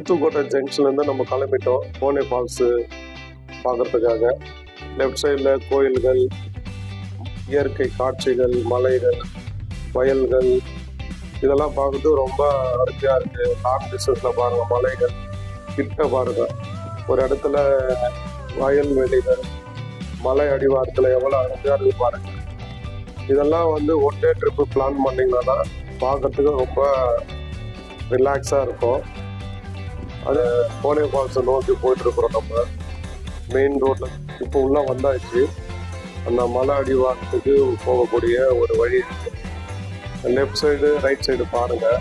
ஊத்துக்கோட்டை ஜங்ஷன்லேருந்து நம்ம கிளம்பிட்டோம் கோனே ஃபால்ஸு பார்க்குறதுக்காக. லெஃப்ட் சைடில் கோயில்கள், இயற்கை காட்சிகள், மலைகள், வயல்கள் இதெல்லாம் பார்க்குறது ரொம்ப அருமையாக இருக்குது. லாங் டிஸ்டன்ஸில் பாருங்கள், மலைகள் கிட்ட பாருங்கள். ஒரு இடத்துல வயல்வெளிகள், மலை அடிவாரத்தில் எவ்வளோ அருமையாக இருக்குது பாருங்கள். இதெல்லாம் ஒன் டே ட்ரிப்பு பிளான் பண்ணிங்கன்னா பார்க்கறதுக்கு ரொம்ப ரிலாக்ஸாக இருக்கும். அது கோனே ஃபால்ஸை நோக்கி போயிட்டுருக்குறோம். நம்ம மெயின் ரோட்டில் இப்போ உள்ளே வந்தாச்சு. அந்த மலை அடிவாரத்துக்கு போகக்கூடிய ஒரு வழி இருக்குது. லெஃப்ட் சைடு ரைட் சைடு பாருங்கள்,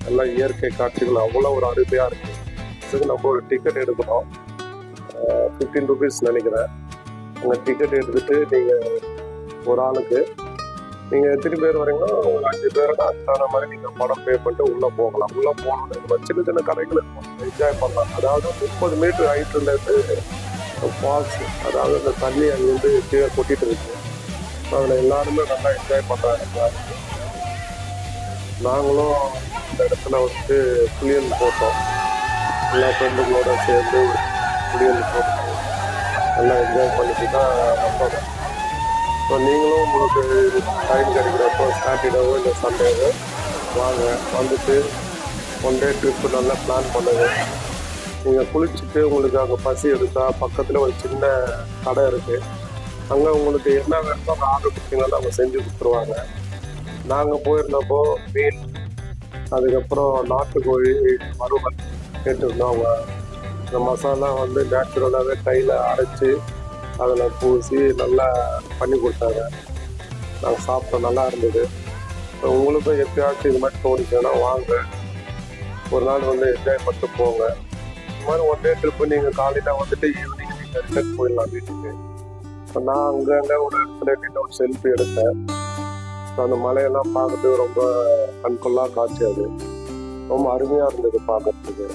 எல்லாம் இயற்கை காட்சிகள் அவ்வளோ ஒரு அருமையாக இருக்குது. இதுக்கு நம்ம ஒரு டிக்கெட் எடுக்கணும், 15 rupees நினைக்கிறேன். அந்த டிக்கெட் எடுத்துகிட்டு நீங்கள் ஒரு ஆளுக்கு நீங்கள் எத்தனை பேர் வரீங்களோ ஒரு 5 பேரோட அதுக்கான மாதிரி நீங்கள் பணம் பே பண்ணிட்டு உள்ளே போகலாம். உள்ளே போகணும், சின்ன சின்ன கடைகள் என்ஜாய் பண்ணலாம். அதாவது 30 மீட்டர் ஹைட்லேருந்து ஃபால்ஸ், அதாவது அந்த தண்ணி அங்கேருந்து கீழே கொட்டிட்டு இருக்கு. அதில் எல்லாருமே நல்லா என்ஜாய் பண்ணுறாங்க. நாங்களும் இந்த இடத்துல புளியல் போட்டோம். எல்லா ஃப்ரெண்டுங்களோட சேர்ந்து புளியல் போட்டு நல்லா என்ஜாய் பண்ணிட்டு தான் வந்தோம். ஸோ நீங்களும் உங்களுக்கு டைம் கிடைக்கிறப்போ சாட்டர்டேவோ இல்லை சண்டேவோ வாங்க, வந்துட்டு ஒன் டே ட்ரிப்பு நல்லா பிளான் பண்ணுங்க. நீங்கள் குளிச்சுட்டு உங்களுக்கு அங்கே பசி எடுத்தால் பக்கத்தில் ஒரு சின்ன கடை இருக்குது. அங்கே உங்களுக்கு என்ன வேணுமோ அங்கே ஆர்டர் கொடுத்தீங்கன்னா அவங்க செஞ்சு கொடுத்துருவாங்க. நாங்கள் போயிருந்தப்போ மீன், அதுக்கப்புறம் நாட்டுக்கோழி வறுவல் கேட்டுருந்தோம். அவங்க இந்த மசாலா நேச்சுரலாகவே கையில் அரைச்சி அதில் பூசி நல்லா பண்ணி கொடுத்தாங்க. நாங்கள் சாப்பிட்டோம், நல்லா இருந்தது. உங்களுக்கும் எப்பயாச்சும் இது மாதிரி தோணுச்சுன்னா வாங்க, ஒரு நாள் என்ஜாய் பண்ணிட்டு போங்க. இந்த மாதிரி ஒன் டே ட்ரிப்பு நீங்கள் காலையில் ஈவினிங் நீங்கள் ரிட்டர்ன் போயிடலாம் வீட்டுக்கு. இப்போ நான் அங்கங்கே ஒரு இடத்துல நின்று ஒரு செல்ஃபி எடுத்தேன். அந்த மலையெல்லாம் பார்க்கறதுக்கு ரொம்ப கண்கொள்ளா காட்சி. அது ரொம்ப அருமையாக இருந்தது பார்க்கறதுக்கு.